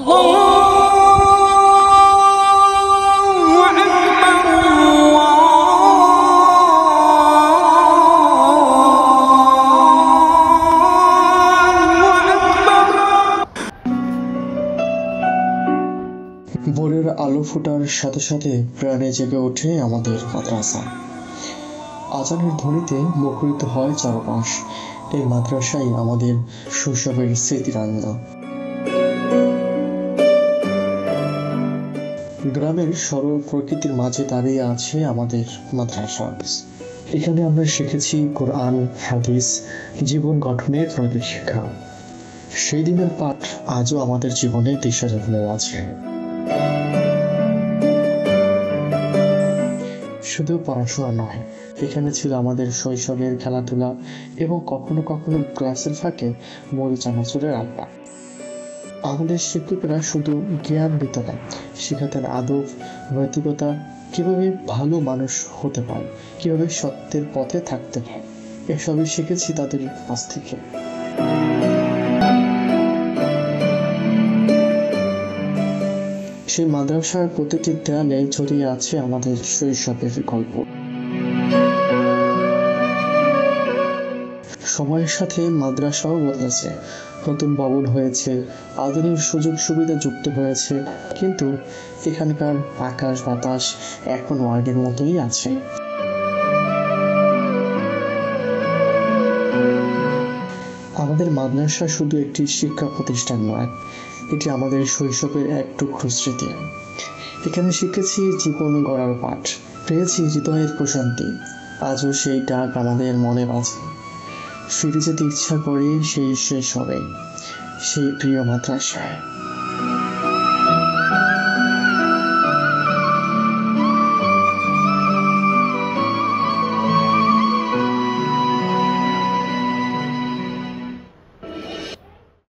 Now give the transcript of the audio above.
ভোরের আলো ফোটার সাথে সাথে প্রাণে জেগে ওঠে আমাদের মাদ্রাসা। আজানের ধ্বনিতে মুখরিত হয় চারপাশ। এই মাদ্রাসাই আমাদের শৈশবের স্মৃতিরাঙ্গ। গ্রামের সরল প্রকৃতির মাঝে দাঁড়িয়ে আছে আমাদের মাদ্রাসা। এখানে আমরা শিখেছি কোরআন, হাদিস, জীবন গঠনের প্রয়োজন শিক্ষা। সেই দিনের পাঠ আজও আমাদের জীবনে দিশা যত্ন আছে। শুধু পড়াশোনা নয়, এখানে ছিল আমাদের শৈশবের খেলাধুলা এবং কখনো কখনো ক্লাসের ফাঁকে মূল চানাচুরের আড্ডা। আমাদের শিক্ষকরা শুধু জ্ঞান দিত না, শেখাতেন আদব, নৈতিকতা, কিভাবে ভালো মানুষ হতে পারে, কিভাবে সত্যের পথে থাকতে হয়। এসবই শিখেছি তাদের কাছ থেকে। সেই মাদ্রাসার প্রতিটি দেয়ালে ছড়িয়ে আছে আমাদের শৈশবের গল্প। সময়ের সাথে মাদ্রাসাও বদলেছে, নতুন ভবন হয়েছে, আধুনিক সুযোগ সুবিধা যুক্ত হয়েছে, কিন্তু এখানকার আকাশ বাতাস এখনো আগের মতোই আছে। আমাদের মাদ্রাসা শুধু একটি শিক্ষা প্রতিষ্ঠান নয়, এটি আমাদের শৈশবের এক টুকরো স্মৃতি। এখানে শিখেছি জীবন গড়ার পাঠ, পেয়েছি হৃদয়ের প্রশান্তি। আজও সেই ডাক আমাদের মনে বাজে। ফিরে যেতে ইচ্ছা করে সেই শেষ হবে, সেই প্রিয় মাদ্রাসায়।